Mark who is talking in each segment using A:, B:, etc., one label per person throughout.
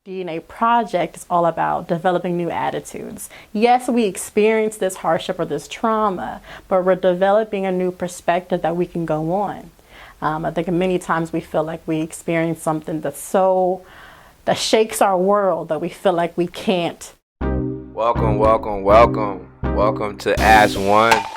A: DNA project is all about developing new attitudes. Yes, we experience this hardship or this trauma, but we're developing a new perspective that we can go on. I think many times we feel like we experience something that shakes our world that we feel like we can't.
B: Welcome to AS1ONE.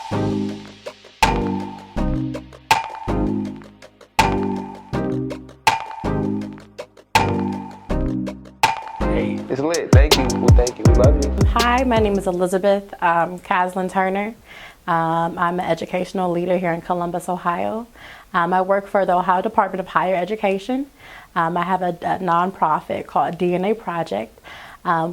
B: It's lit. Thank you. Well, thank you. We love you.
A: Hi, my name is Elizabeth Caslin Turner. I'm an educational leader here in Columbus, Ohio. I work for the Ohio Department of Higher Education. I have a nonprofit called DNA Project,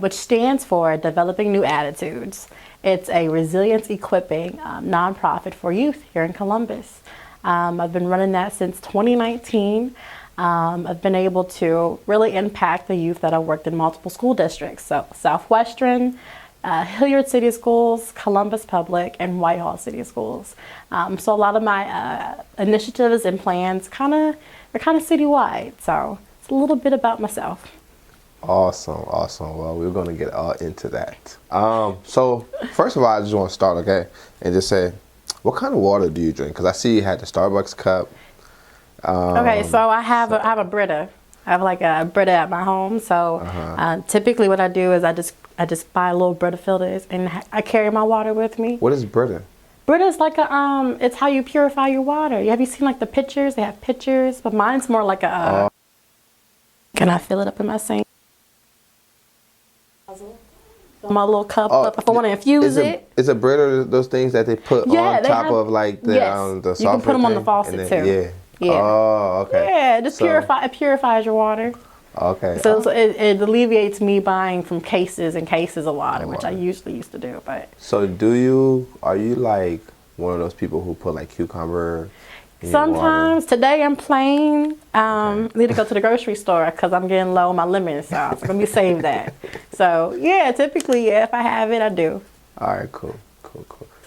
A: which stands for Developing New Attitudes. It's a resilience equipping nonprofit for youth here in Columbus. I've been running that since 2019. I've been able to really impact the youth that I worked in multiple school districts. So Southwestern, Hilliard City Schools, Columbus Public, and Whitehall City Schools. So a lot of my initiatives and plans are kind of citywide. So it's a little bit about myself.
B: Awesome. Well, we're going to get all into that. So first of all, I just want to start, okay, and just say, what kind of water do you drink? Because I see you had the Starbucks cup.
A: Okay, so I have a Brita. I have like a Brita at my home. So typically what I do is I just buy little Brita filters and I carry my water with me.
B: What is Brita?
A: Brita is like it's how you purify your water. Have you seen like the pictures? They have pictures, but mine's more like a. Can I fill it up in my sink? My little cup up if I want to infuse it.
B: Is a Brita those things that they put on top of like the software?
A: You can put them on the faucet too.
B: Yeah.
A: Yeah.
B: Oh, okay.
A: Yeah, it purifies your water.
B: Okay.
A: So it alleviates me buying from cases and cases of water, which I usually used to do. But
B: so are you like one of those people who put like cucumber in
A: sometimes?
B: Your water?
A: Today I'm plain. Need to go to the grocery store because I'm getting low on my lemon sauce. Let me save that. So yeah, typically if I have it, I do.
B: All right, cool.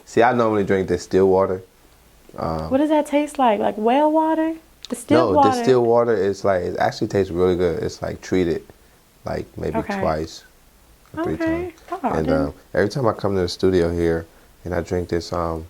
B: See, I normally drink distilled water.
A: What does that taste like? Like well water? Distilled water?
B: No, distilled water is like, it actually tastes really good. It's like treated, like maybe twice or 3 times. And every time I come to the studio here and I drink this, what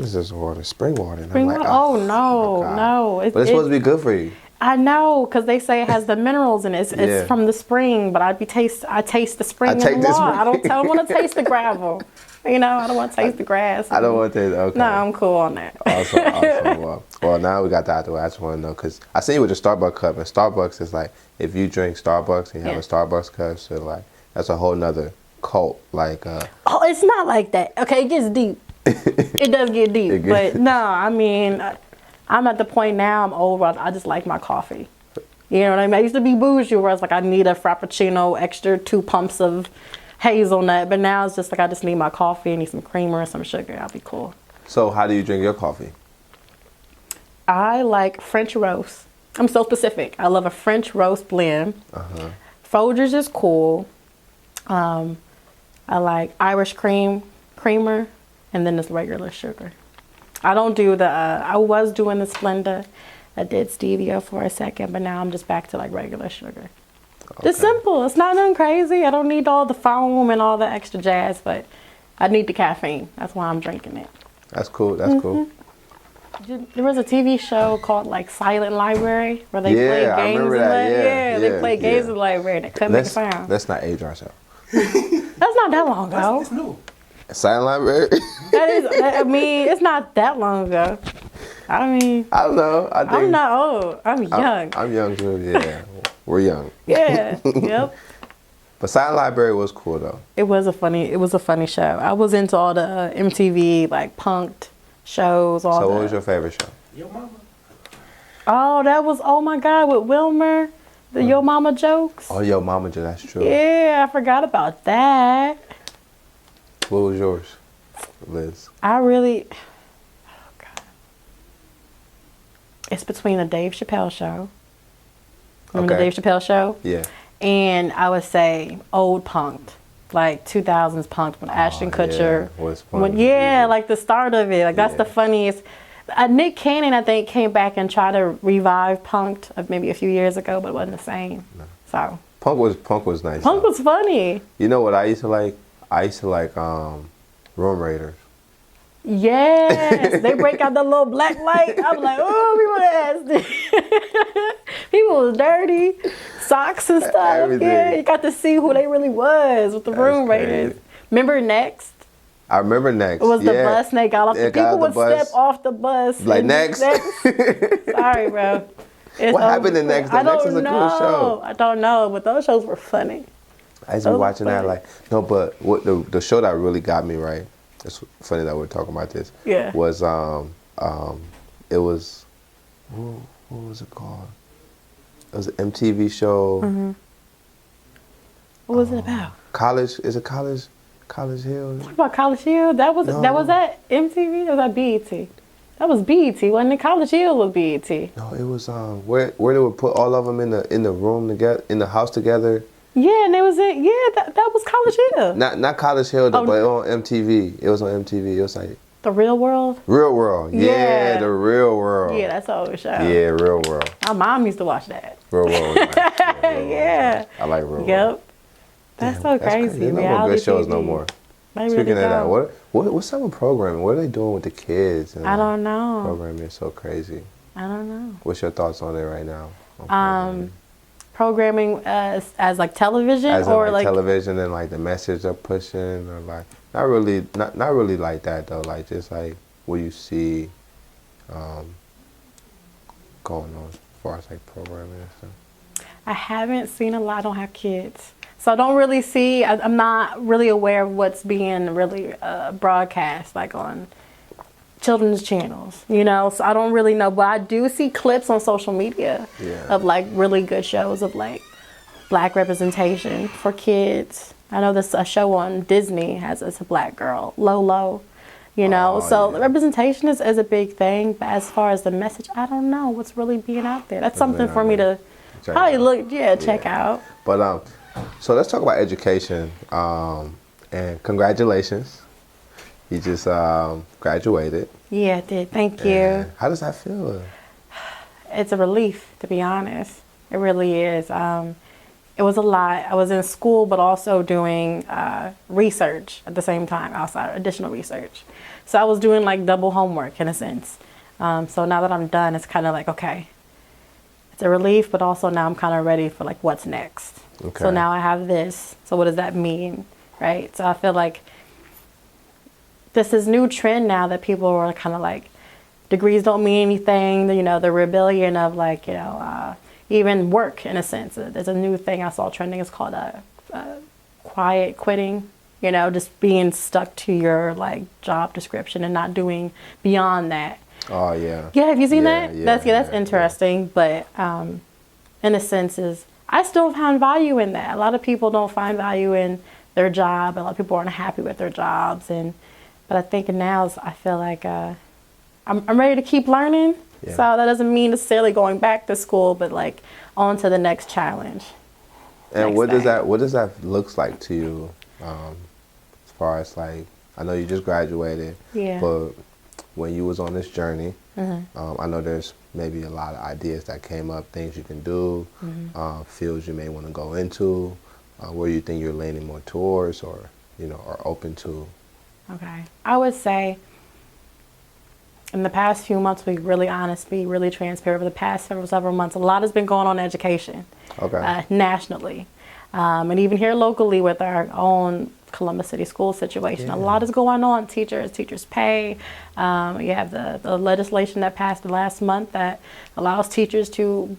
B: is this water? Spring water. And
A: spring
B: I'm like,
A: water? Oh no.
B: But it's supposed to be good for you.
A: I know, because they say it has the minerals in it. It's from the spring, but I taste the spring in the water. I don't want to taste the gravel. You know, I don't want to taste the grass.
B: I don't want to taste. Okay.
A: No, I'm cool on that.
B: Awesome. Well, now we got that out the way. I just want to know because I seen you with the Starbucks cup, and Starbucks is like if you drink Starbucks and you have a Starbucks cup, so like that's a whole nother cult. Like.
A: Oh, it's not like that. Okay, it gets deep. It does get deep, but no, I mean, I'm at the point now. I'm old. I just like my coffee. You know what I mean? I used to be bougie, where I was like, I need a frappuccino, extra 2 pumps of hazelnut, but now it's just like I just need my coffee, I need some creamer and some sugar. I'll be cool.
B: So how do you drink your coffee?
A: I like French roast. I'm so specific. I love a French roast blend. Folgers is cool. I like Irish creamer, and then this regular sugar. I don't do I was doing the Splenda. I did stevia for a second, but now I'm just back to like regular sugar. Okay. It's simple. It's not nothing crazy. I don't need all the foam and all the extra jazz, but I need the caffeine. That's why I'm drinking it.
B: That's cool. Cool.
A: There was a TV show called like Silent Library where they play games.
B: I remember that.
A: They play games in the library and they couldn't make a sound.
B: Let's not age ourselves.
A: That's not that long ago.
B: That's new. Silent Library?
A: It's not that long ago. I don't know. I'm not old. I'm young.
B: I'm young too, yeah. We're young.
A: Yeah, yep.
B: But Silent Library was cool though. It was a
A: funny show. I was into all the MTV like punked shows.
B: So what was your favorite show?
C: Yo Mama.
A: Oh, that was, oh my God, with Wilmer, the Yo Mama jokes.
B: Oh, Yo Mama jokes, that's true.
A: Yeah, I forgot about that.
B: What was yours, Liz?
A: Oh God. It's between the Dave Chappelle show. Remember the Dave Chappelle show?
B: Yeah.
A: And I would say old punked, like 2000s punked when Ashton Kutcher.
B: Was fun.
A: Like the start of it. Like that's the funniest. Nick Cannon, I think, came back and tried to revive punked maybe a few years ago, but it wasn't the same. No. So
B: Punk was nice.
A: Punk was funny.
B: You know what I used to like? I used to like Room Raiders.
A: Yes, they break out the little black light. I'm like, oh, people nasty. People was dirty, socks and stuff.
B: Everything.
A: Yeah, you got to see who they really was with the Room Raiders. Remember Next?
B: I remember Next.
A: It was the bus and they got off. People would step off the bus.
B: Like Next.
A: Sorry, bro.
B: What happened in Next? Next is a cool show.
A: I don't know, but those shows were funny.
B: I used to be watching that like, no, but what the show that really got me right, it's funny that we're talking about this, was it was, what was it called? It was an MTV show.
A: Mm-hmm. What was it about?
B: College Hill?
A: What about College Hill? That was at MTV? Or was that BET? That was BET, wasn't it? College Hill was BET.
B: No, it was where they would put all of them in the room together, in the house together.
A: Yeah, and it was that was College Hill.
B: Not College Hill, but on MTV. It was on MTV. It was like
A: The Real World.
B: Real World. Yeah, The Real World.
A: Yeah, that's all it show.
B: Yeah, Real World.
A: My mom used to watch that.
B: Real World. Was nice.
A: Yeah.
B: I like Real World.
A: Yep. That's so crazy.
B: There's no more good shows no more. Speaking of that, what's some programming? What are they doing with the kids?
A: I don't know.
B: Programming is so crazy.
A: I don't know.
B: What's your thoughts on it right now?
A: Programming as like television,
B: as
A: or
B: like television and like the message they're pushing, or like not really like that though. Like just like what you see going on as far as like programming and stuff.
A: I haven't seen a lot. I don't have kids. So I don't really see, I'm not really aware of what's being really broadcast, like on children's channels, you know? So I don't really know, but I do see clips on social media of like really good shows of like black representation for kids. I know there's a show on Disney it's a black girl, Lolo, you know? Representation is a big thing, but as far as the message, I don't know what's really being out there. That's something for me to probably check out.
B: But so let's talk about education, and congratulations. You just graduated.
A: Yeah, I did. Thank you.
B: How does that feel?
A: It's a relief, to be honest. It really is. It was a lot. I was in school, but also doing research at the same time, outside additional research. So I was doing like double homework in a sense. So now that I'm done, it's kind of like, okay, it's a relief, but also now I'm kind of ready for like what's next. Okay. So now I have this. So what does that mean, right? So I feel like this is new trend now that people are kind of like, degrees don't mean anything. You know, the rebellion of like, you know, even work in a sense. There's a new thing I saw trending. It's called quiet quitting. You know, just being stuck to your like job description and not doing beyond that.
B: Oh yeah.
A: Yeah, have you seen that? That's interesting. Yeah. But in a sense I still find value in that. A lot of people don't find value in their job. A lot of people aren't happy with their jobs, but I think now I feel like I'm ready to keep learning. Yeah. So that doesn't mean necessarily going back to school, but like on to the next challenge.
B: And what does that looks like to you? As far as like, I know you just graduated, but when you was on this journey, I know there's maybe a lot of ideas that came up, things you can do, fields you may want to go into, where you think you're leaning more towards, or you know, are open to. Okay,
A: I would say in the past few months, be really honest, be really transparent. Over the past several months, a lot has been going on in education, nationally, and even here locally with our own Columbus City school situation. A lot is going on. Teachers pay. You have the legislation that passed last month that allows teachers to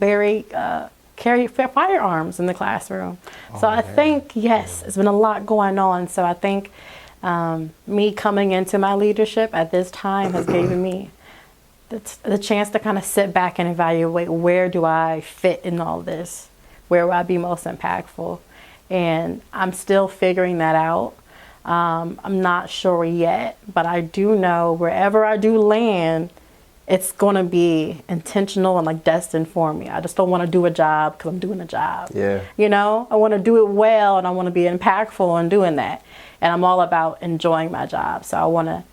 A: carry firearms in the classroom. So I think, it's been a lot going on. So I think me coming into my leadership at this time has given me the chance to kind of sit back and evaluate, where do I fit in all this? Where will I be most impactful? And I'm still figuring that out. I'm not sure yet, but I do know wherever I do land, it's going to be intentional and like destined for me. I just don't want to do a job because I'm doing a job. Yeah. You know, I want to do it well, and I want to be impactful in doing that. And I'm all about enjoying my job. So I want to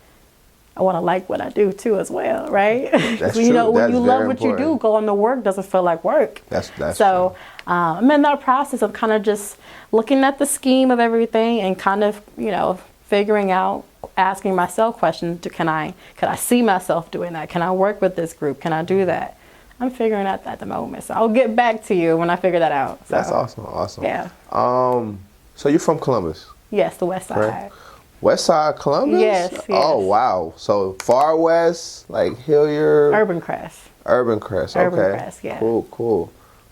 A: I want to like what I do too as well, right?
B: That's
A: You know,
B: true.
A: when
B: That's
A: you love
B: very
A: what you do,
B: important.
A: going to work doesn't feel like work.
B: That's
A: So I'm in that process of kind of just looking at the scheme of everything and kind of, you know, figuring out, asking myself questions. Could I see myself doing that? Can I work with this group? Can I do that? I'm figuring out that at the moment. So I'll get back to you when I figure that out. So,
B: That's awesome. Awesome.
A: Yeah.
B: So you're from Columbus?
A: Yes, the West Side.
B: Correct. West Side Columbus?
A: Yes.
B: Oh, wow. So far west, like Hilliard?
A: Urbancrest.
B: Urbancrest. Okay.
A: Urbancrest, yeah.
B: Cool.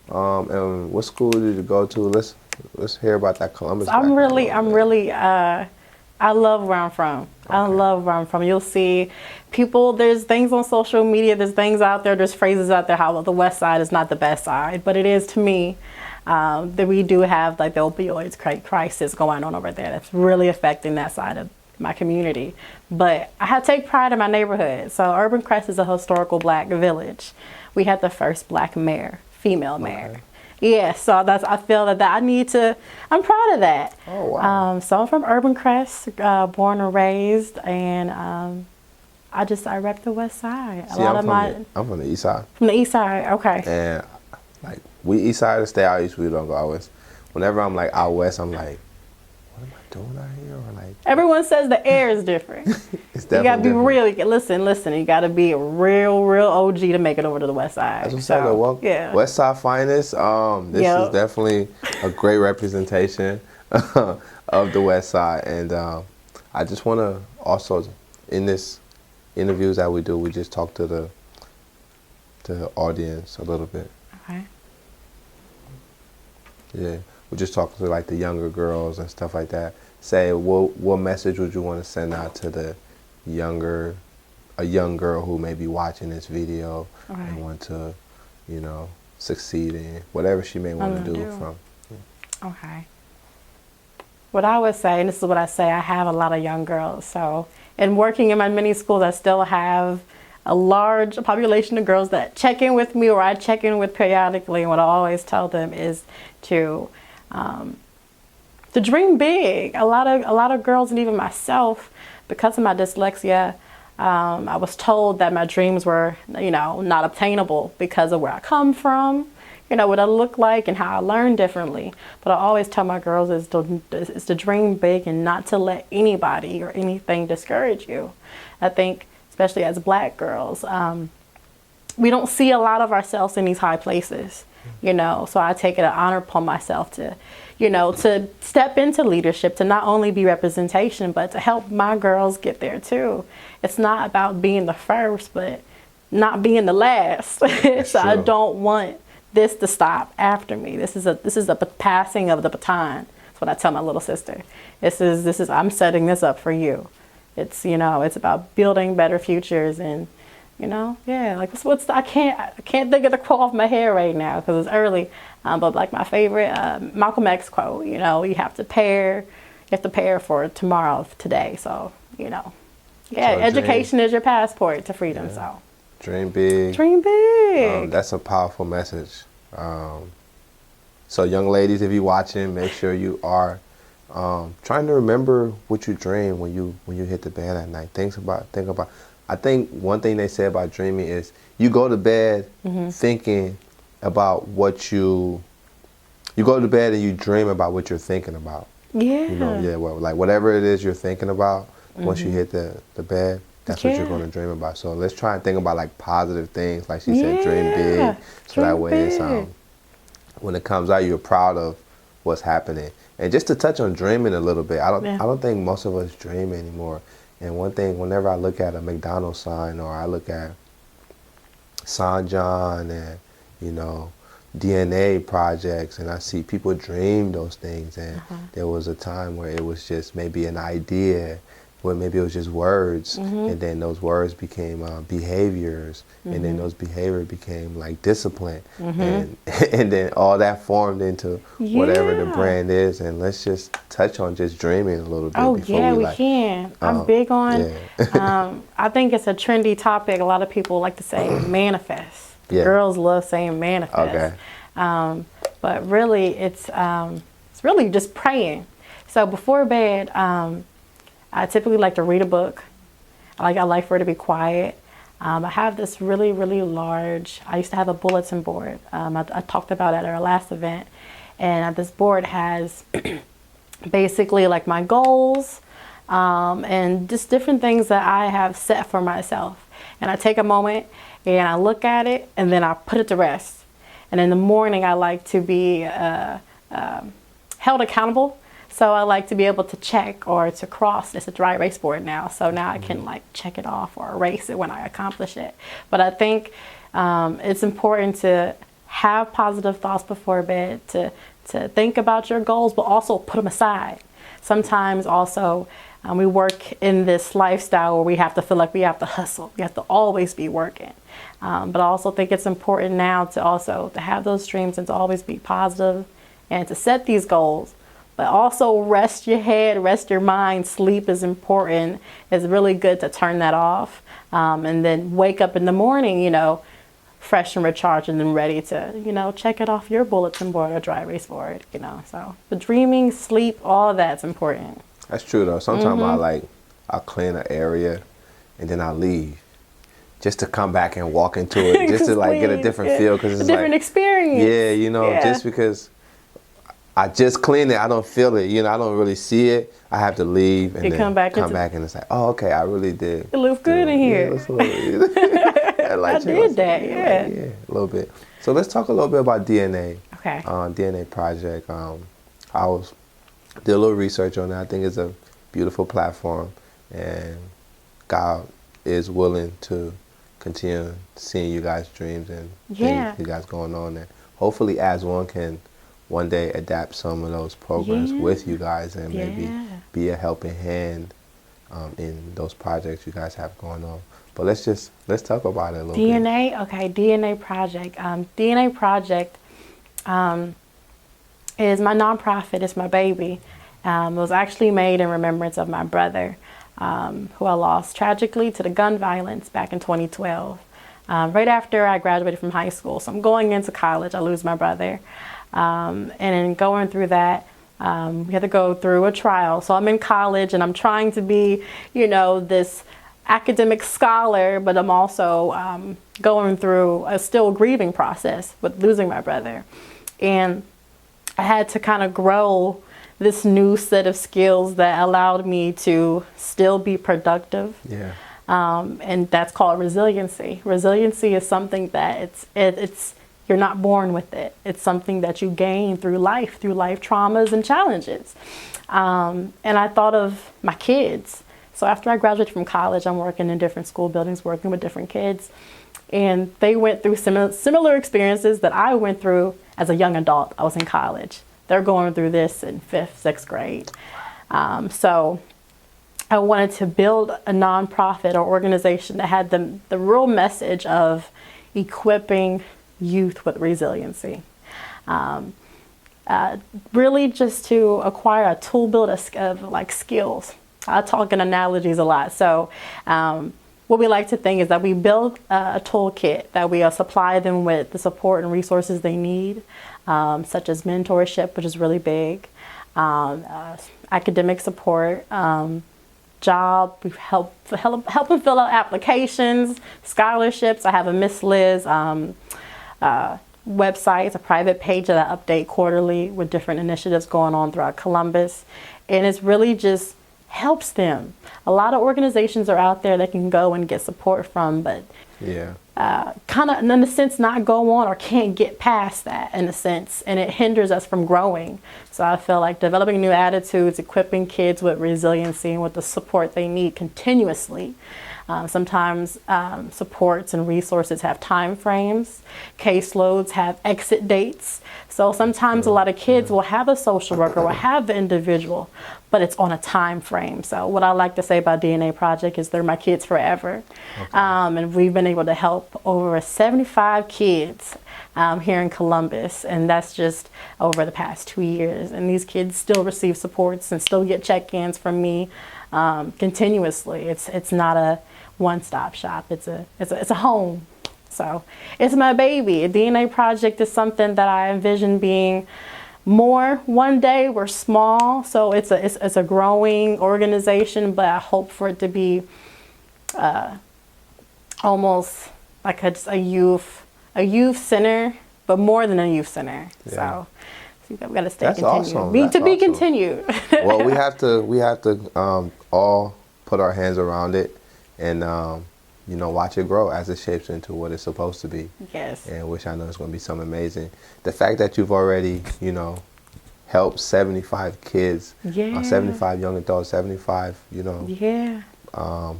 B: And what school did you go to? Let's hear about that Columbus.
A: I love where I'm from. Okay. I love where I'm from. You'll see people, there's things on social media, there's things out there, there's phrases out there how the West Side is not the best side, but it is to me. That we do have like the opioids crisis going on over there that's really affecting that side of my community. But I take pride in my neighborhood. So Urbancrest is a historical black village. We had the first black mayor, female mayor. Okay. Yeah, so I feel that I'm proud of that.
B: Oh, wow.
A: So I'm from Urbancrest, born and raised, and I rep the West Side.
B: See, I'm from the East Side.
A: From the East Side, okay.
B: And like we East Side stay out East, we don't go out West. Whenever I'm like out West, I'm like, what am I doing out here? Or like
A: everyone says the air is different.
B: It's definitely
A: you gotta be
B: different.
A: real. Listen. You gotta be a real OG to make it over to the West Side.
B: That's what's up. Well,
A: yeah.
B: West Side finest. This is definitely a great representation of the West Side, and I just want to also in this interviews that we do, we just talk to the audience a little bit.
A: Okay.
B: Yeah, we just talk to like the younger girls and stuff like that. Say, what message would you want to send out to a young girl who may be watching this video and want to, you know, succeed in whatever she may want to do from. Yeah.
A: Okay. What I would say, and this is what I say, I have a lot of young girls. So, and working in my many schools, I still have a large population of girls that check in with me or I check in with periodically. And what I always tell them is to dream big. A lot of girls, and even myself, because of my dyslexia, I was told that my dreams were, you know, not obtainable because of where I come from, you know, what I look like and how I learn differently. But I always tell my girls is to dream big and not to let anybody or anything discourage you. I think, especially as black girls, we don't see a lot of ourselves in these high places, you know, so I take it an honor upon myself to, you know, to step into leadership, to not only be representation, but to help my girls get there too. It's not about being the first, but not being the last. So I don't want this to stop after me. This is a passing of the baton. That's what I tell my little sister. This is I'm setting this up for you. It's, you know, it's about building better futures and, you know, yeah, like I can't think of the quote off my head right now because it's early, but like my favorite Malcolm X quote, you know, you have to prepare for tomorrow, today. So, you know, yeah, so education is your passport to freedom. Yeah. So
B: dream big.
A: Dream big.
B: That's a powerful message. So young ladies, if you're watching, make sure you are trying to remember what you dream when you hit the bed at night. Think about. I think one thing they say about dreaming is you go to bed thinking about what you go to bed and you dream about what you're thinking about.
A: Yeah.
B: You know, yeah. Well, like whatever it is you're thinking about, once you hit the bed, that's what you're going to dream about. So let's try and think about like positive things, like she said, dream big. So that way it's when it comes out, you're proud of what's happening. And just to touch on dreaming a little bit, I don't think most of us dream anymore. And one thing, whenever I look at a McDonald's sign or I look at San John and, you know, DNA projects and I see people dream those things and there was a time where it was just maybe an idea, where maybe it was just words and then those words became behaviors and then those behaviors became like discipline and then all that formed into whatever the brand is. And let's just touch on just dreaming a little bit before we
A: can. I'm big on I think it's a trendy topic. A lot of people like to say manifest. Girls love saying manifest. But really it's really just praying. So before bed, I typically like to read a book. I like for it to be quiet. I have this really, really large, I used to have a bulletin board. I talked about it at our last event. And this board has basically like my goals and just different things that I have set for myself. And I take a moment and I look at it and then I put it to rest. And in the morning, I like to be held accountable. So I like to be able to check or to cross. It's a dry erase board now. So now I can like check it off or erase it when I accomplish it. But I think it's important to have positive thoughts before bed, to think about your goals, but also put them aside. Sometimes also we work in this lifestyle where we have to feel like we have to hustle. We have to always be working. But I also think it's important now to have those dreams and to always be positive and to set these goals. But also rest your head, rest your mind. Sleep is important. It's really good to turn that off. And then wake up in the morning, you know, fresh and recharged and then ready to, you know, check it off your bulletin board or dry erase board, you know. So the dreaming, sleep, all of that's important.
B: That's true though. Sometimes I'll clean an area and then I'll leave just to come back and walk into it, just to like get a different feel, because it's
A: a different experience.
B: Yeah, you know, just because I just cleaned it, I don't feel it. You know, I don't really see it. I have to leave and then come back and it's like, oh, okay, I really did.
A: It looks good in here.
B: I
A: did that, yeah.
B: Yeah, a little bit. So let's talk a little bit about DNA.
A: Okay.
B: DNA project. Did a little research on it. I think it's a beautiful platform, and God is willing to continue seeing you guys' dreams and things you guys going on there. Hopefully, AS1ONE can one day adapt some of those programs with you guys and maybe be a helping hand in those projects you guys have going on. But let's talk about it a little bit.
A: Okay, DNA Project. DNA Project is my nonprofit. It's my baby. It was actually made in remembrance of my brother, who I lost tragically to the gun violence back in 2012. Right after I graduated from high school. So I'm going into college, I lose my brother. And in going through that, we had to go through a trial. So I'm in college and I'm trying to be, you know, this academic scholar, but I'm also going through a still grieving process with losing my brother. And I had to kind of grow this new set of skills that allowed me to still be productive.
B: Yeah.
A: And that's called resiliency. Resiliency is something that it's you're not born with it. It's something that you gain through life traumas and challenges. And I thought of my kids. So after I graduated from college, I'm working in different school buildings, working with different kids. And they went through similar experiences that I went through as a young adult. I was in college. They're going through this in 5th, 6th grade. So I wanted to build a nonprofit or organization that had the real message of equipping youth with resiliency. Really just to acquire a tool build of like skills. I talk in analogies a lot. So what we like to think is that we build a toolkit that we supply them with the support and resources they need, such as mentorship, which is really big, academic support, job. We help them fill out applications, scholarships. I have a Miss Liz website. It's a private page that I update quarterly with different initiatives going on throughout Columbus. And it's really just helps them. A lot of organizations are out there that can go and get support from, but kind of in a sense not go on or can't get past that in a sense, and it hinders us from growing. So I feel like developing new attitudes, equipping kids with resiliency and with the support they need continuously. Sometimes supports and resources have time frames, caseloads have exit dates. So sometimes a lot of kids will have a social worker, will have the individual, but it's on a time frame. So what I like to say about DNA Project is they're my kids forever. Okay. And we've been able to help over 75 kids here in Columbus, and that's just over the past 2 years. And these kids still receive supports and still get check-ins from me continuously. It's not a one-stop shop. It's a home. So it's my baby. A DNA Project is something that I envision being more one day. We're small, so it's a growing organization, but I hope for it to be almost like a youth center, but more than a youth center.
B: Yeah.
A: So we've got to stay
B: That's
A: continued.
B: awesome.
A: Be
B: That's awesome.
A: continued.
B: Well, we have to all put our hands around it and you know, watch it grow as it shapes into what it's supposed to be.
A: Yes.
B: And which I know is going to be something amazing. The fact that you've already, you know, helped 75 kids,
A: Yeah.
B: 75 young adults, 75, you know,
A: Yeah.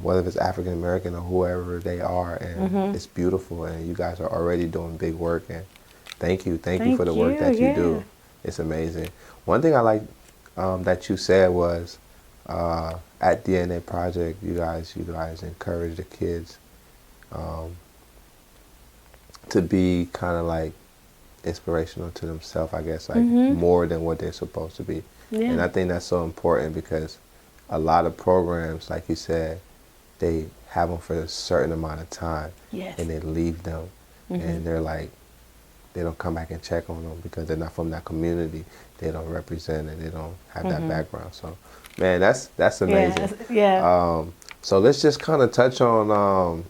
B: whether it's African American or whoever they are, and it's beautiful. And you guys are already doing big work. And thank you for the work that you do. It's amazing. One thing I like that you said was at DNA Project, you guys encourage the kids to be kind of like inspirational to themselves, I guess, like more than what they're supposed to be.
A: Yeah.
B: And I think that's so important because a lot of programs, like you said, they have them for a certain amount of time,
A: Yes.
B: and they leave them, and they're like, they don't come back and check on them because they're not from that community. They don't represent it. They don't have that background. So, man, that's amazing.
A: Yeah.
B: So let's just kind of touch on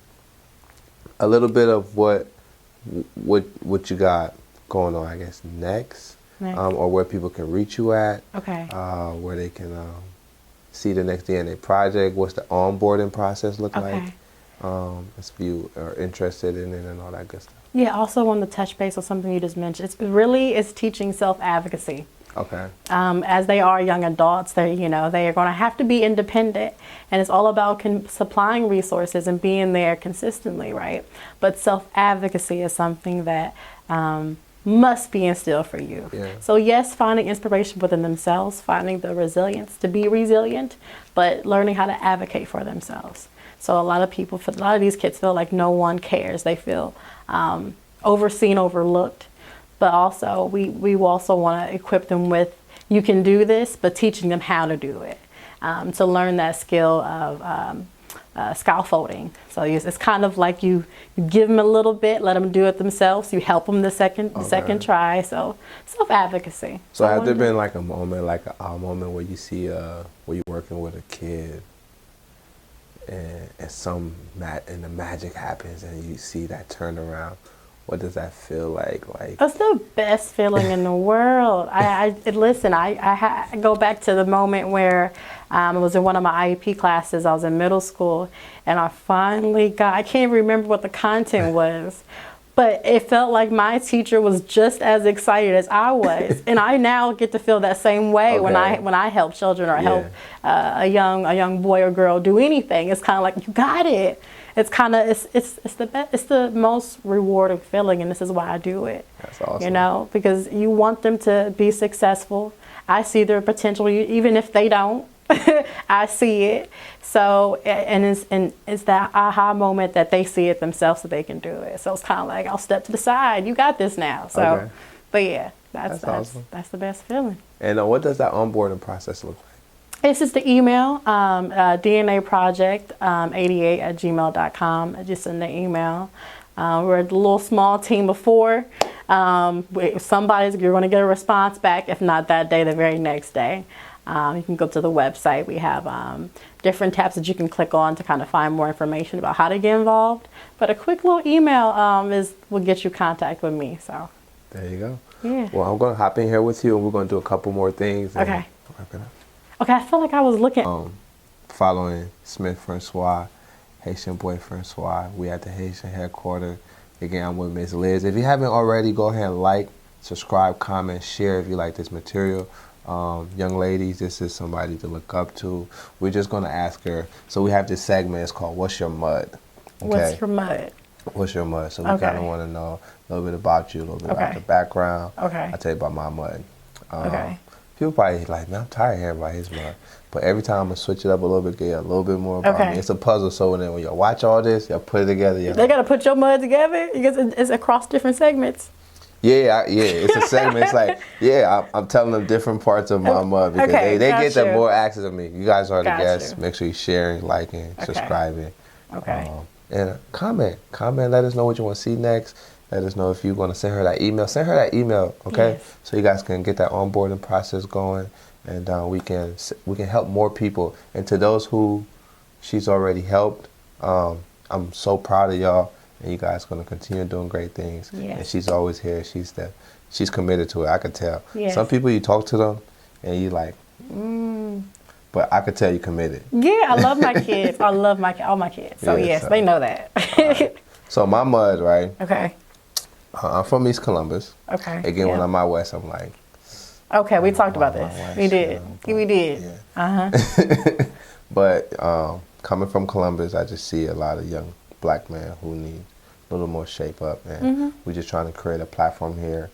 B: a little bit of what you got going on, I guess, next. Or where people can reach you at.
A: Okay.
B: Where they can see the next DNA project. What's the onboarding process look like? If you are interested in it and all that good stuff.
A: Yeah, also want to touch base on something you just mentioned. It's teaching self-advocacy.
B: Okay.
A: As they are young adults, they are going to have to be independent, and it's all about supplying resources and being there consistently, right? But self-advocacy is something that must be instilled for you.
B: Yeah.
A: So yes, finding inspiration within themselves, finding the resilience to be resilient, but learning how to advocate for themselves. So a lot of these kids feel like no one cares. They feel overseen, overlooked. But also, we also want to equip them with, you can do this, but teaching them how to do it. To learn that skill of scaffolding. So it's kind of like you give them a little bit, let them do it themselves. You help them the second try. So self-advocacy.
B: So has there been like a moment, where you see where you're working with a kid, and the magic happens, and you see that turnaround? What does that feel like?
A: It's the best feeling in the world. I go back to the moment where I was in one of my IEP classes. I was in middle school, and I finally I can't remember what the content was, but it felt like my teacher was just as excited as I was. And I now get to feel that same way when I help children or help a young boy or girl do anything. It's kind of like, you got it. It's kind of it's the most rewarding feeling, and this is why I do it.
B: That's awesome.
A: You know, because you want them to be successful. I see their potential, even if they don't. I see it. So it's that aha moment that they see it themselves, so they can do it. So it's kind of like, I'll step to the side. You got this now. So, but yeah, that's awesome. That's the best feeling.
B: And what does that onboarding process look like?
A: This is the email, dnaproject88@gmail.com. Just send the email. We're a little small team of 4. You're going to get a response back. If not that day, the very next day. You can go to the website. We have different tabs that you can click on to kind of find more information about how to get involved. But a quick little email will get you contact with me. So
B: there you go.
A: Yeah.
B: Well, I'm going to hop in here with you, and we're going to do a couple more things.
A: Okay.
B: Wrap it up.
A: Okay, I feel like I was looking.
B: Following Smith Francois, Haitian boy Francois. We at the Haitian headquarters. Again, I'm with Miss Liz. If you haven't already, go ahead and like, subscribe, comment, share if you like this material. Young ladies, this is somebody to look up to. We're just going to ask her. So we have this segment. It's called What's Your Mud? Okay?
A: What's your mud?
B: What's your mud? So we kind of want to know a little bit about you, a little bit about the background.
A: Okay.
B: I'll tell you about my mud.
A: Okay.
B: People probably like, man, I'm tired of hearing about his mud. But every time I'm going to switch it up a little bit, get a little bit more about me. It's a puzzle. So when you watch all this, you put it together.
A: They got to put your mud together? Because it's across different segments.
B: Yeah, it's a segment. It's like, I'm telling them different parts of my mud because they get the more access of me. You guys are the guests. Make sure you're sharing, liking, subscribing.
A: Okay.
B: And comment. Let us know what you want to see next. Let us know if you want to send her that email. Send her that email, okay?
A: Yes.
B: So you guys can get that onboarding process going, and we can help more people. And to those who she's already helped, I'm so proud of y'all, and you guys going to continue doing great things.
A: Yes.
B: And she's always here. She's committed to it. I could tell.
A: Yes.
B: Some people, you talk to them, and you like, but I could tell you committed.
A: Yeah, I love my kids. I love all my kids. So
B: Yeah,
A: yes,
B: so-
A: they know that.
B: Right. So my mud, right?
A: Okay.
B: I'm from East Columbus.
A: Okay.
B: Again, when
A: yeah.
B: I'm out west, I'm like,
A: Okay, we talked about
B: wow,
A: this.
B: wow,
A: We did.
B: yeah,
A: We did.
B: yeah. But coming from Columbus, I just see a lot of young black men who need a little more shape up, and we're just trying to create a platform here.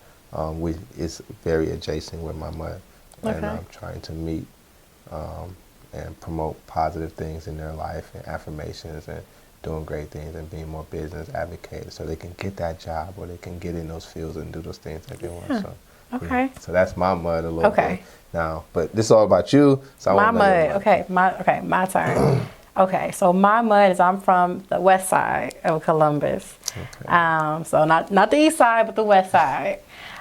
B: It's very adjacent with my mud, and I'm trying to meet and promote positive things in their life and affirmations and doing great things and being more business advocates so they can get that job or they can get in those fields and do those things that they want. So,
A: Okay.
B: yeah. So that's my mud a little bit now, but this is all about you. So
A: My mud. Okay. My turn. Okay. So my mud is I'm from the west side of Columbus.
B: Okay.
A: So not the east side, but the west side.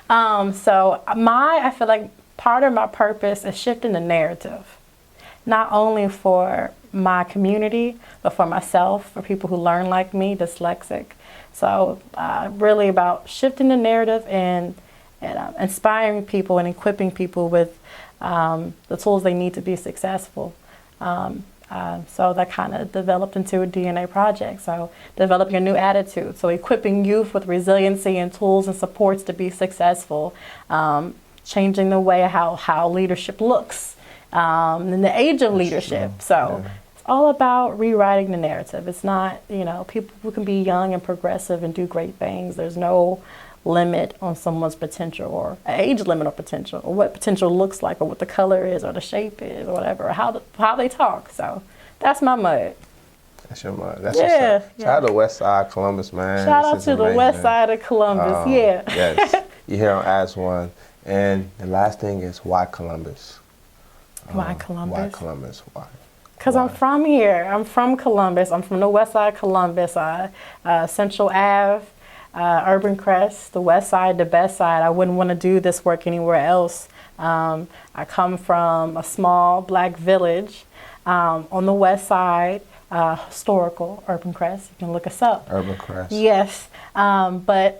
A: So I feel like part of my purpose is shifting the narrative, not only for my community, but for myself, for people who learn like me, dyslexic. So really about shifting the narrative and inspiring people and equipping people with the tools they need to be successful. So that kind of developed into a DNA project. So developing a new attitude. So equipping youth with resiliency and tools and supports to be successful. Changing the way how leadership looks. In the age of leadership.
B: True.
A: So
B: Yeah.
A: it's all about rewriting the narrative. It's not, people who can be young and progressive and do great things. There's no limit on someone's potential or an age limit on potential or what potential looks like or what the color is or the shape is or whatever, or how they talk. So that's my mud.
B: That's your mud. That's
A: Yeah,
B: what's up. Shout out to West Side Columbus, man.
A: Shout
B: This
A: out
B: is
A: to the
B: amazing.
A: west side of Columbus. Yeah.
B: Yes. You're here on AS1ONE. And the last thing is why Columbus?
A: Why Columbus?
B: Why Columbus? Why?
A: Because I'm from here. I'm from Columbus. I'm from the west side of Columbus, Central Ave, Urbancrest, the west side, the best side. I wouldn't want to do this work anywhere else. I come from a small black village on the west side, historical Urbancrest. You can look us up.
B: Urbancrest.
A: Yes, but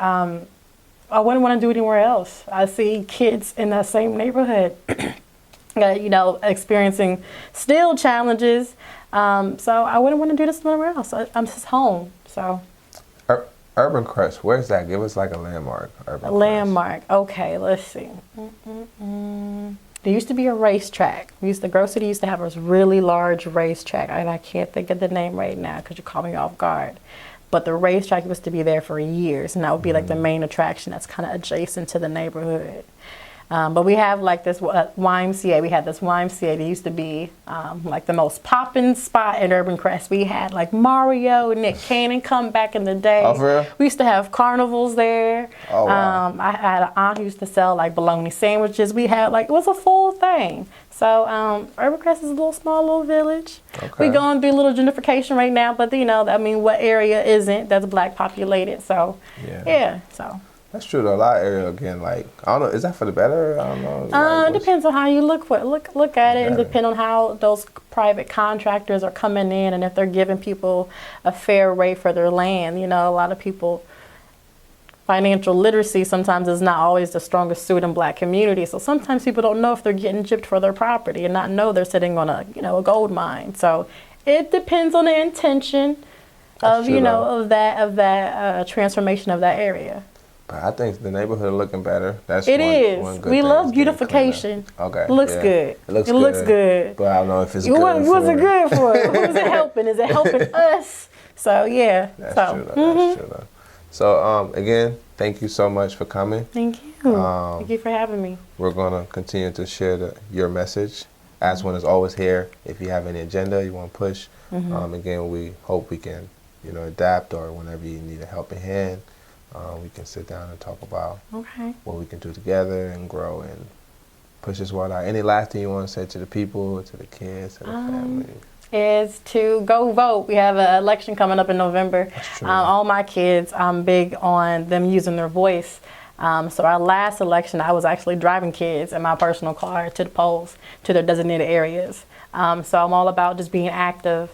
A: I wouldn't want to do it anywhere else. I see kids in that same neighborhood, experiencing still challenges. So I wouldn't want to do this anywhere else. I'm just home. So.
B: Urbancrest, where's that? Give us like a landmark.
A: A landmark. Okay, let's see. There used to be a racetrack. The Grove City used to have a really large racetrack, and I can't think of the name right now because you caught me off guard. But the racetrack used to be there for years, and that would be like the main attraction that's kind of adjacent to the neighborhood. But we have like this YMCA. We had this YMCA that used to be like the most poppin' spot in Urbancrest. We had like Mario and Nick Cannon come back in the day.
B: Oh, for real?
A: We used to have carnivals there.
B: Oh, wow.
A: I had an aunt who used to sell like bologna sandwiches. We had it was a full thing. So Urbancrest is a small little village.
B: Okay.
A: We're going through a little gentrification right now, but what area isn't that's black populated? So yeah, so.
B: That's true though. A lot of area again, like I don't know, is that for the better? I don't know.
A: It depends on how you look at it, and depend on how those private contractors are coming in, and if they're giving people a fair rate for their land. A lot of people, financial literacy sometimes is not always the strongest suit in black communities. So sometimes people don't know if they're getting gypped for their property and not know they're sitting on a gold mine. So it depends on the intention of that transformation of that area.
B: But I think the neighborhood looking better. That's
A: One
B: good
A: we
B: thing
A: love
B: is getting
A: beautification.
B: Okay.
A: It looks good.
B: It looks good. But I don't know if it's good.
A: What's it good for? Who's it helping? Is it helping us? So yeah.
B: That's true though. That's true though. So again, thank you so much for coming.
A: Thank you. Thank you for having me.
B: We're gonna continue to share your message. AS1ONE is always here. If you have any agenda you want to push, again, we hope we can, adapt, or whenever you need a helping hand, we can sit down and talk about what we can do together and grow and push this word out. Any last thing you want to say to the people, to the kids, to the family?
A: Is to go vote. We have an election coming up in November.
B: That's true.
A: All my kids, I'm big on them using their voice. So our last election, I was actually driving kids in my personal car to the polls, to their designated areas. So I'm all about just being active.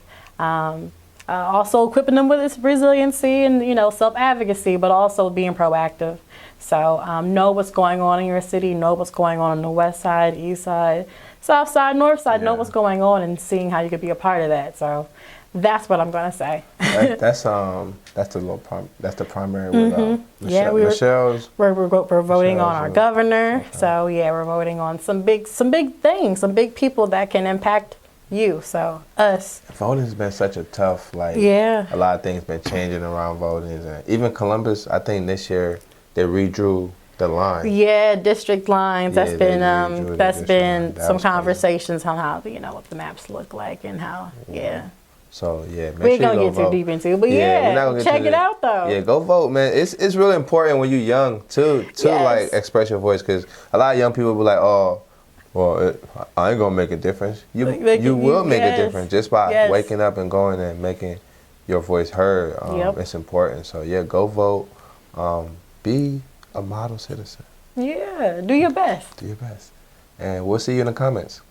A: Also equipping them with its resiliency and, self-advocacy, but also being proactive. So know what's going on in your city, know what's going on the west side, east side, south side, north side, know what's going on and seeing how you could be a part of that. So that's what I'm going to say.
B: That's the primary with Michelle's.
A: We're voting on our governor. Okay. So we're voting on some big things, some big people that can impact you. So us.
B: Voting has been such a tough, a lot of things been changing around voting, and even Columbus. I think this year they redrew the line.
A: Yeah, district lines. That's been some conversations on how what the maps look like and how
B: So
A: we ain't gonna get too deep into it, but
B: we're not gonna
A: check it out though.
B: Yeah, go vote, man. It's really important when you're young to like express your voice, because a lot of young people be like, oh, well, I ain't gonna make a difference. You will make a difference just by waking up and going and making your voice heard. It's important. So go vote. Be a model citizen.
A: Yeah, do your best.
B: Do your best, and we'll see you in the comments.